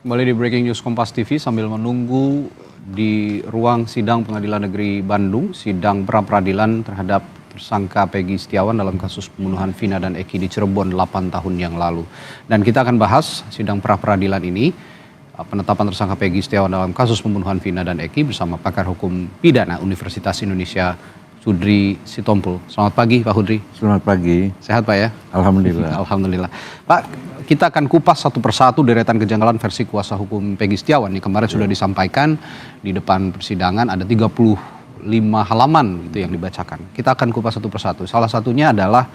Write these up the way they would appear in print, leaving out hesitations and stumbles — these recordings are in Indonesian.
Kembali di Breaking News Kompas TV sambil menunggu di ruang sidang Pengadilan Negeri Bandung, sidang pra-peradilan terhadap tersangka Peggy Setiawan dalam kasus pembunuhan Vina dan Eki di Cirebon 8 tahun yang lalu. Dan kita akan bahas sidang pra-peradilan ini, penetapan tersangka Peggy Setiawan dalam kasus pembunuhan Vina dan Eki bersama pakar hukum pidana Universitas Indonesia, Hudri Sitompul. Selamat pagi Pak Hudri. Selamat pagi. Sehat Pak ya? Alhamdulillah. Alhamdulillah. Pak, kita akan kupas satu persatu deretan kejanggalan versi kuasa hukum Peggy Setiawan. Ini kemarin sudah disampaikan di depan persidangan, ada 35 halaman gitu yang dibacakan. Kita akan kupas satu persatu. Salah satunya adalah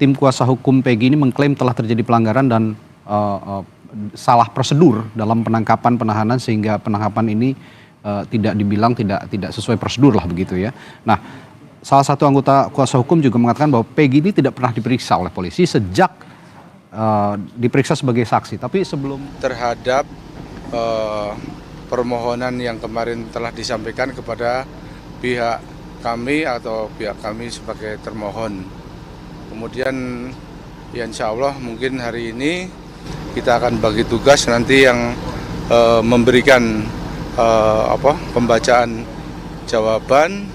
tim kuasa hukum Peggy ini mengklaim telah terjadi pelanggaran dan salah prosedur dalam penangkapan penahanan sehingga penangkapan ini tidak dibilang tidak sesuai prosedur lah begitu ya. Nah, salah satu anggota kuasa hukum juga mengatakan bahwa Peggy ini tidak pernah diperiksa oleh polisi sejak diperiksa sebagai saksi. Tapi sebelum terhadap permohonan yang kemarin telah disampaikan kepada pihak kami atau pihak kami sebagai termohon. Kemudian ya insya Allah mungkin hari ini kita akan bagi tugas nanti yang memberikan pembacaan jawaban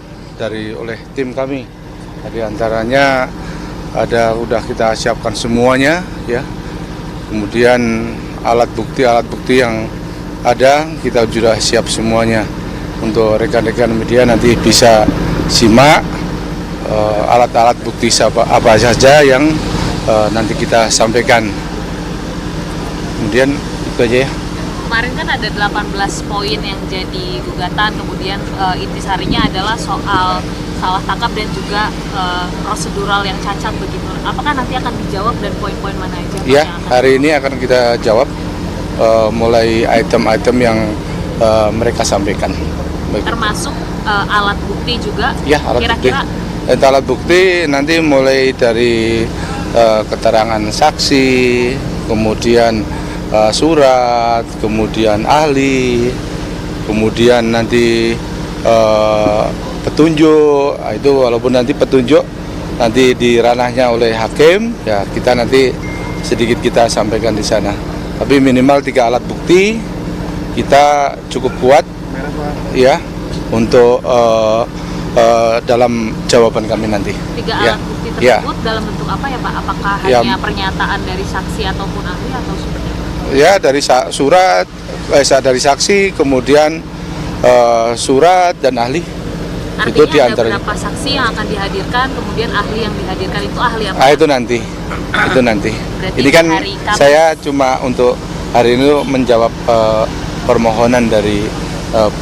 oleh tim kami. Di antaranya udah kita siapkan semuanya ya. Kemudian alat bukti yang ada kita sudah siap semuanya. Untuk rekan-rekan media nanti bisa simak alat-alat bukti apa saja yang nanti kita sampaikan. Kemudian itu aja ya. Kemarin kan ada 18 poin yang jadi gugatan, kemudian intisarinya adalah soal salah tangkap dan juga prosedural yang cacat begitu. Apakah nanti akan dijawab dan poin-poin mana aja? Ya, hari ini akan kita jawab mulai item-item yang mereka sampaikan. Termasuk alat bukti juga? Ya, alat kira-kira bukti. Alat bukti nanti mulai dari keterangan saksi, kemudian surat, kemudian ahli, kemudian nanti petunjuk. Itu walaupun nanti petunjuk nanti di ranahnya oleh hakim, ya kita nanti sedikit kita sampaikan di sana. Tapi minimal 3 alat bukti kita cukup kuat, ya, untuk dalam jawaban kami nanti. 3 alat bukti tersebut dalam bentuk apa ya Pak? Apakah hanya pernyataan dari saksi ataupun ahli atau seperti apa? Ya, dari surat, dari saksi, kemudian surat dan ahli. Artinya itu diantaranya. Ada berapa saksi yang akan dihadirkan, kemudian ahli yang dihadirkan itu ahli apa? Itu nanti. Berarti ini kan saya Kamis. cuma untuk hari ini menjawab permohonan dari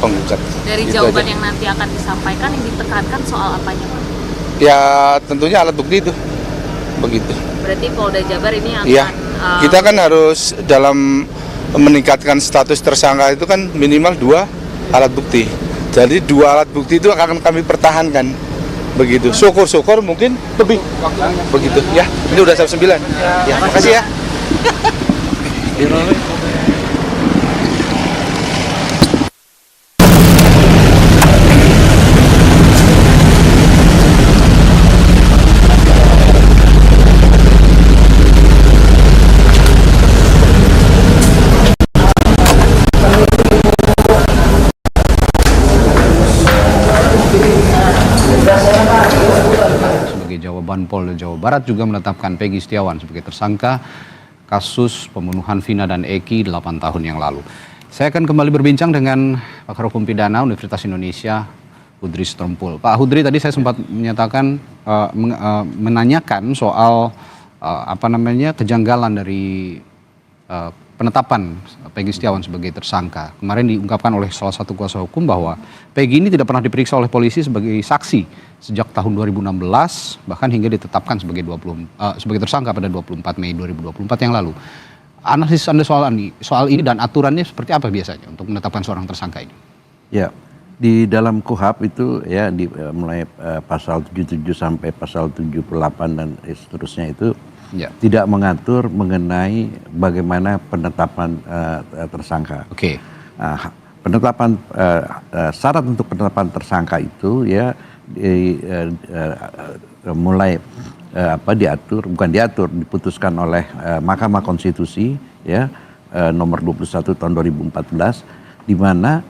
penggugat. Dari itu jawaban aja. yang nanti akan disampaikan yang ditekankan soal apanya Pak? Ya tentunya alat bukti itu. Begitu. Berarti Polda Jabar ini akan Iya. Kita kan harus dalam meningkatkan status tersangka itu kan minimal 2 alat bukti. Jadi 2 alat bukti itu akan kami pertahankan. Begitu. Syukur-syukur mungkin lebih. Begitu. Ya, ini udah jam 9. Ya, makasih ya. sebagai jawaban Polda Jawa Barat juga menetapkan Peggy Setiawan sebagai tersangka kasus pembunuhan Vina dan Eki 8 tahun yang lalu. Saya akan kembali berbincang dengan pakar hukum pidana Universitas Indonesia, Hudri Sitompul. Pak Hudri, tadi saya sempat menyatakan menanyakan soal kejanggalan dari penetapan Peggy Setiawan sebagai tersangka. Kemarin diungkapkan oleh salah satu kuasa hukum bahwa Peggy ini tidak pernah diperiksa oleh polisi sebagai saksi sejak tahun 2016, bahkan hingga ditetapkan sebagai tersangka pada 24 Mei 2024 yang lalu. Analisis Anda soal ini dan aturannya seperti apa biasanya untuk menetapkan seorang tersangka ini? Ya, di dalam KUHP itu ya mulai pasal 77 sampai pasal 78 dan seterusnya itu Ya. tidak mengatur mengenai bagaimana penetapan tersangka. Oke. Penetapan syarat untuk penetapan tersangka itu ya mulai diputuskan oleh Mahkamah Konstitusi ya nomor 21 tahun 2014, di mana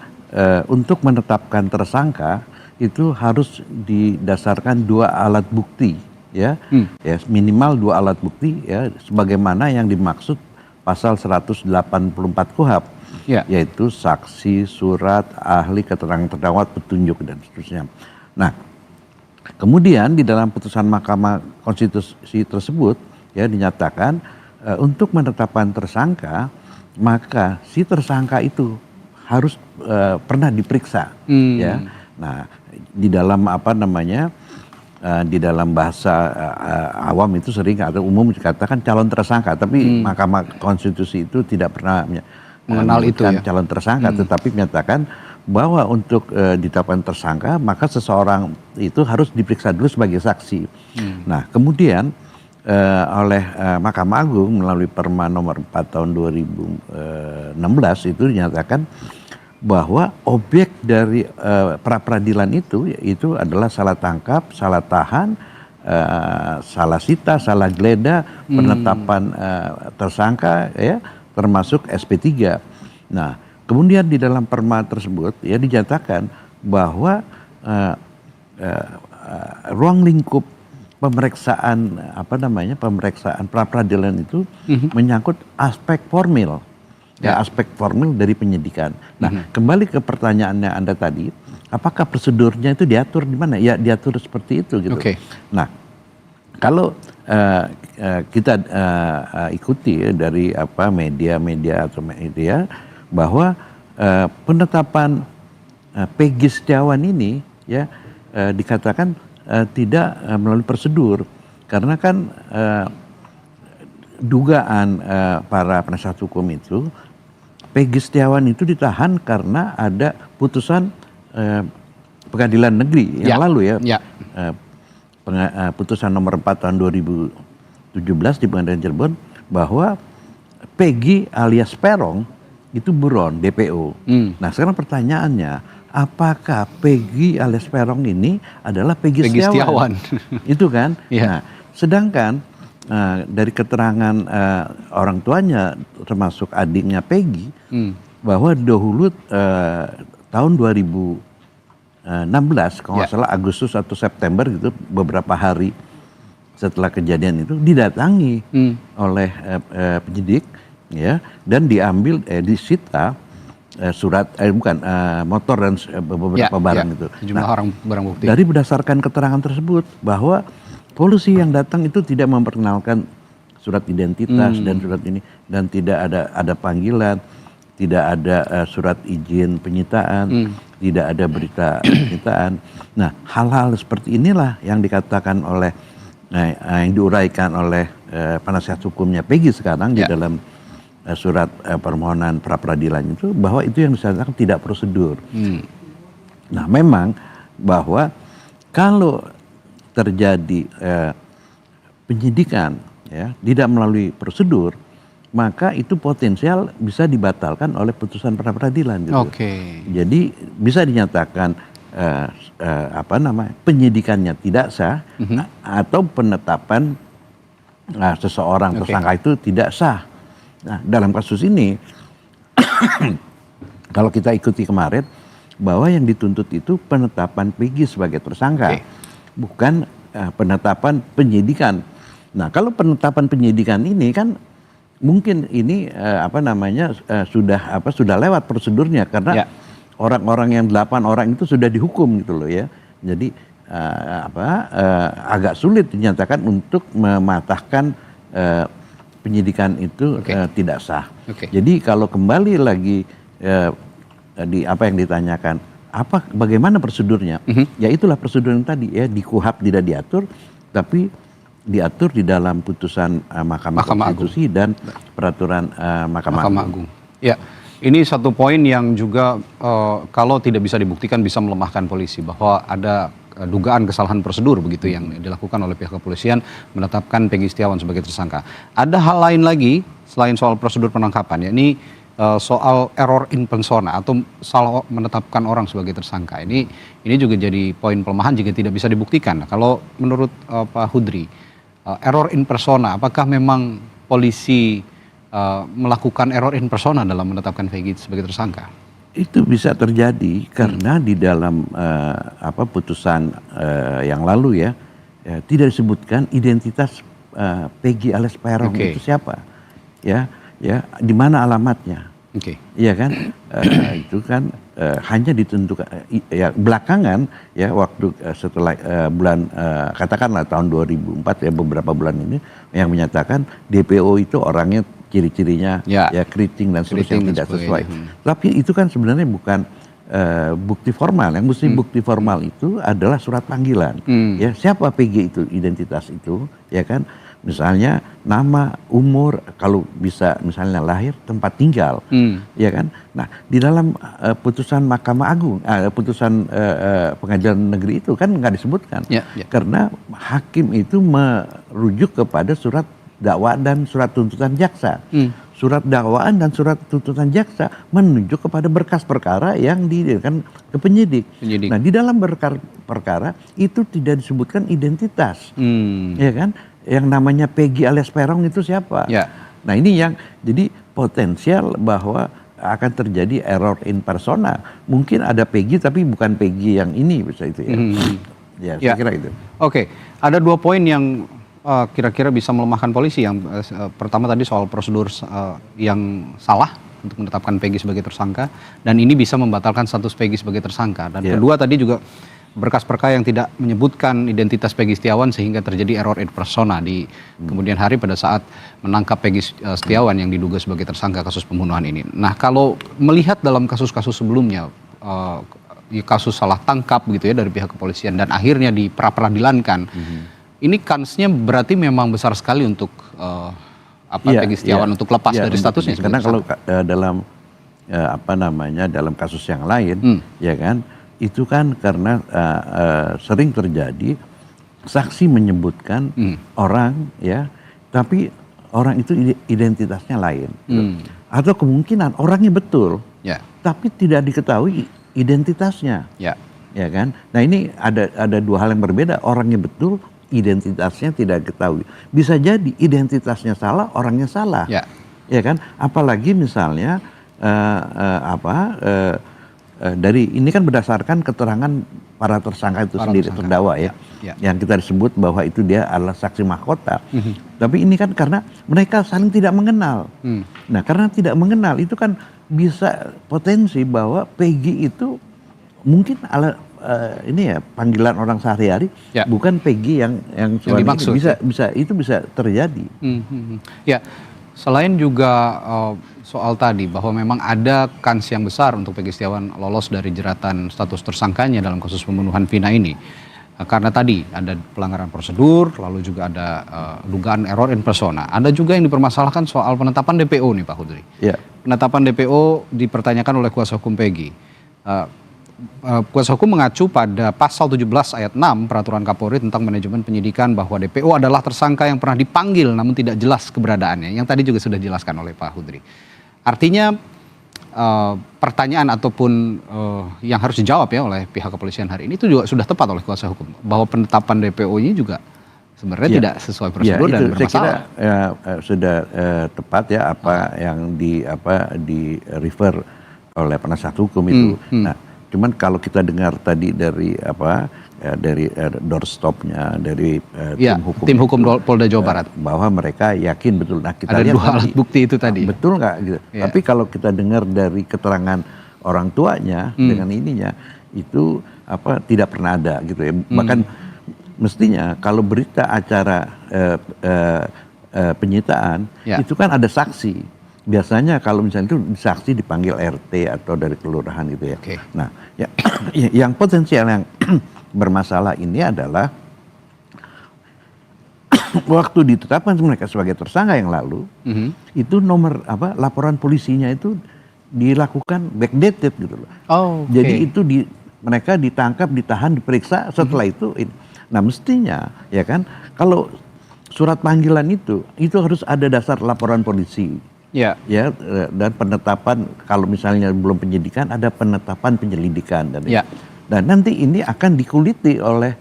untuk menetapkan tersangka itu harus didasarkan 2 alat bukti, ya, ya minimal 2 alat bukti, ya, sebagaimana yang dimaksud pasal 184 KUHP, Ya. yaitu saksi, surat, ahli, keterangan terdakwa, petunjuk dan seterusnya. Nah, kemudian di dalam putusan Mahkamah Konstitusi tersebut, ya, dinyatakan untuk menetapkan tersangka, maka si tersangka itu harus pernah diperiksa, ya. Nah, di dalam apa namanya, di dalam bahasa awam itu sering atau umum dikatakan calon tersangka, tapi Mahkamah Konstitusi itu tidak pernah mengenal itu, ya, calon tersangka, tetapi menyatakan bahwa untuk ditetapkan tersangka maka seseorang itu harus diperiksa dulu sebagai saksi. Nah, kemudian oleh Mahkamah Agung melalui Perma nomor 4 tahun 2016 itu dinyatakan bahwa objek dari pra peradilan itu adalah salah tangkap, salah tahan, salah sita, salah geledah, penetapan tersangka, ya, termasuk SP3. Nah, kemudian di dalam perma tersebut, ya, dinyatakan bahwa ruang lingkup pemeriksaan pemeriksaan pra peradilan itu menyangkut aspek formil, ya, aspek formil dari penyidikan. Nah, kembali ke pertanyaannya Anda tadi, apakah prosedurnya itu diatur di mana? Ya, diatur seperti itu gitu. Nah, kalau kita ikuti, ya, dari media bahwa penetapan Peggy Setiawan ini, ya, dikatakan tidak melalui prosedur, karena kan dugaan para penasihat hukum itu Peggy Setiawan itu ditahan karena ada putusan pengadilan negeri yang lalu, ya. Putusan nomor 4 tahun 2017 di Pengadilan Cirebon bahwa Peggy alias Peron itu buron DPO. Nah, sekarang pertanyaannya, apakah Peggy alias Peron ini adalah Peggy Setiawan? Itu kan. Nah, sedangkan dari keterangan orang tuanya termasuk adiknya Peggy, bahwa dahulu tahun 2016 kalau nggak salah Agustus atau September gitu, beberapa hari setelah kejadian itu didatangi oleh penyidik, ya, dan diambil disita surat motor dan beberapa barang itu. Sejumlah barang bukti. Dari berdasarkan keterangan tersebut bahwa polisi yang datang itu tidak memperkenalkan surat identitas dan surat ini, dan tidak ada panggilan, tidak ada surat izin penyitaan, tidak ada berita penyitaan. Nah, hal-hal seperti inilah yang dikatakan oleh yang diuraikan oleh penasihat hukumnya Peggy sekarang di dalam surat permohonan pra peradilan itu, bahwa itu yang disatakan tidak prosedur. Nah, memang bahwa kalau terjadi penyidikan, ya, tidak melalui prosedur, maka itu potensial bisa dibatalkan oleh putusan pra peradilan gitu. Jadi bisa dinyatakan penyidikannya tidak sah, atau penetapan seseorang tersangka itu tidak sah. Nah, dalam kasus ini kalau kita ikuti kemarin, bahwa yang dituntut itu penetapan Peggy sebagai tersangka, bukan penetapan penyidikan. Nah, kalau penetapan penyidikan ini kan mungkin ini sudah lewat prosedurnya, karena orang-orang yang 8 orang itu sudah dihukum gitu loh, ya. Jadi agak sulit dinyatakan untuk mematahkan penyidikan itu tidak sah. Jadi kalau kembali lagi di apa yang ditanyakan, bagaimana prosedurnya? Ya, itulah prosedur yang tadi, ya, di KUHP tidak diatur, tapi diatur di dalam putusan Mahkamah Konstitusi dan peraturan Mahkamah Agung. Ya, ini satu poin yang juga kalau tidak bisa dibuktikan bisa melemahkan polisi, bahwa ada dugaan kesalahan prosedur begitu yang dilakukan oleh pihak kepolisian menetapkan Peggy Setiawan sebagai tersangka. Ada hal lain lagi selain soal prosedur penangkapan, yakni soal error in persona atau salah menetapkan orang sebagai tersangka. Ini juga jadi poin pelemahan jika tidak bisa dibuktikan. Kalau menurut Pak Hudri, error in persona, apakah memang polisi melakukan error in persona dalam menetapkan Peggy sebagai tersangka? Itu bisa terjadi karena di dalam putusan yang lalu ya, tidak disebutkan identitas Peggy alias Peron itu siapa, ya, di mana alamatnya. Iya kan, itu kan hanya ditentukan ya belakangan ya waktu setelah bulan katakanlah tahun 2004 ya, beberapa bulan ini yang menyatakan DPO itu orangnya ciri-cirinya ya keriting dan seterusnya tidak sesuai. Tapi itu kan sebenarnya bukan bukti formal. Yang mesti bukti formal itu adalah surat panggilan. Ya, siapa PG itu, identitas itu, ya kan? Misalnya nama, umur, kalau bisa misalnya lahir, tempat tinggal, ya kan? Nah, di dalam putusan Mahkamah Agung, putusan Pengadilan Negeri itu kan nggak disebutkan, karena hakim itu merujuk kepada surat dakwaan dan surat tuntutan jaksa. Surat dakwaan dan surat tuntutan jaksa menunjuk kepada berkas perkara yang didirikan ke penyidik. Nah, di dalam berkas perkara itu tidak disebutkan identitas, ya kan? Yang namanya Peggy alias Peron itu siapa? Nah, ini yang jadi potensial bahwa akan terjadi error in persona. Mungkin ada Peggy tapi bukan Peggy yang ini, bisa itu ya. Ya, saya kira itu. Oke, ada 2 poin yang kira-kira bisa melemahkan polisi. Yang pertama tadi soal prosedur yang salah untuk menetapkan Peggy sebagai tersangka, dan ini bisa membatalkan status Peggy sebagai tersangka. Dan kedua tadi juga berkas perkara yang tidak menyebutkan identitas Peggy Setiawan sehingga terjadi error in persona di kemudian hari pada saat menangkap Peggy Setiawan yang diduga sebagai tersangka kasus pembunuhan ini. Nah, kalau melihat dalam kasus-kasus sebelumnya, kasus salah tangkap gitu ya dari pihak kepolisian dan akhirnya diperadilankan, ini kansnya berarti memang besar sekali untuk Peggy Setiawan untuk lepas dari statusnya. Karena kalau dalam dalam kasus yang lain, ya kan, itu kan karena sering terjadi saksi menyebutkan orang ya, tapi orang itu identitasnya lain, atau kemungkinan orangnya betul, tapi tidak diketahui identitasnya, ya kan. Nah, ini ada 2 hal yang berbeda, orangnya betul, identitasnya tidak diketahui. Bisa jadi identitasnya salah, orangnya salah, ya kan. Apalagi misalnya dari ini kan berdasarkan keterangan para tersangka itu sendiri, terdakwa ya, yang kita disebut bahwa itu dia adalah saksi mahkota. Tapi ini kan karena mereka saling tidak mengenal. Nah, karena tidak mengenal itu kan bisa potensi bahwa Peggy itu mungkin ini ya panggilan orang sehari-hari, bukan Peggy yang dimaksud. Bisa terjadi. Ya, selain juga soal tadi bahwa memang ada kans yang besar untuk Peggy Setiawan lolos dari jeratan status tersangkanya dalam kasus pembunuhan Vina ini, karena tadi ada pelanggaran prosedur, lalu juga ada dugaan error in persona. Ada juga yang dipermasalahkan soal penetapan DPO nih, Pak Hudri. Penetapan DPO dipertanyakan oleh kuasa hukum Peggy. Kuasa hukum mengacu pada pasal 17 ayat 6 Peraturan Kapolri tentang manajemen penyidikan bahwa DPO adalah tersangka yang pernah dipanggil namun tidak jelas keberadaannya, yang tadi juga sudah dijelaskan oleh Pak Hudri. Artinya pertanyaan ataupun yang harus dijawab ya oleh pihak kepolisian hari ini itu juga sudah tepat oleh kuasa hukum, bahwa penetapan DPO ini juga sebenarnya tidak sesuai prosedur dan bermasalah. Saya kira sudah tepat ya apa yang di refer oleh penasihat hukum itu. Nah, cuman kalau kita dengar tadi dari dari doorstopnya dari tim hukum Polda Jawa Barat, bahwa mereka yakin betul. Nah, kita ada lihat 2 alat bukti itu tadi. Betul nggak gitu. Tapi kalau kita dengar dari keterangan orang tuanya dengan ininya itu tidak pernah ada gitu ya. Bahkan mestinya kalau berita acara penyitaan itu kan ada saksi. Biasanya kalau misalnya itu saksi dipanggil RT atau dari kelurahan gitu ya. Nah, yang potensial yang bermasalah ini adalah waktu ditetapkan mereka sebagai tersangka yang lalu, itu nomor laporan polisinya itu dilakukan backdated gitu loh. Jadi itu mereka ditangkap, ditahan, diperiksa, setelah itu. Nah, mestinya ya kan kalau surat panggilan itu harus ada dasar laporan polisi. Ya, dan penetapan kalau misalnya belum penyidikan ada penetapan penyelidikan dan nanti ini akan dikuliti oleh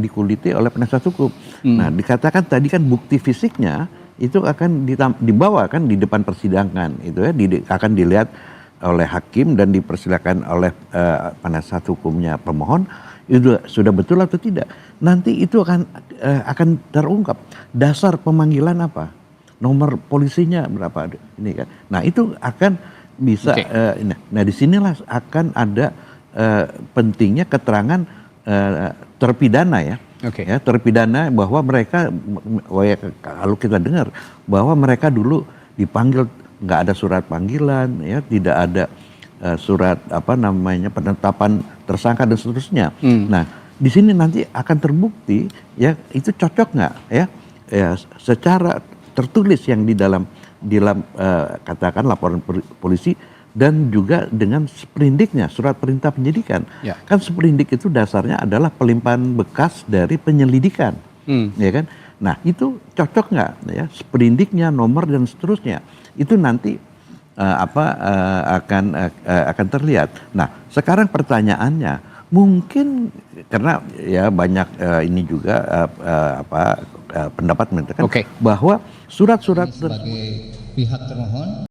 dikuliti oleh penasihat hukum. Nah, dikatakan tadi kan bukti fisiknya itu akan dibawa kan di depan persidangan itu ya, akan dilihat oleh hakim dan dipersilakan oleh penasihat hukumnya pemohon itu sudah betul atau tidak. Nanti itu akan terungkap dasar pemanggilan apa, nomor polisinya berapa ini kan. Nah itu akan bisa. Nah disinilah akan ada pentingnya keterangan terpidana ya. Ya, terpidana bahwa mereka, kalau kita dengar bahwa mereka dulu dipanggil, nggak ada surat panggilan, ya, tidak ada surat penetapan tersangka dan seterusnya. Nah, di sini nanti akan terbukti ya itu cocok nggak ya, secara tertulis yang di dalam katakan laporan polisi dan juga dengan sprindiknya, surat perintah penyidikan. Ya. Kan sprindik itu dasarnya adalah pelimpahan bekas dari penyelidikan, ya kan? Nah itu cocok nggak ya sprindiknya, nomor dan seterusnya itu nanti akan terlihat. Nah sekarang pertanyaannya mungkin karena ya banyak ini juga pendapat mengatakan bahwa surat-surat sebagai pihak termohon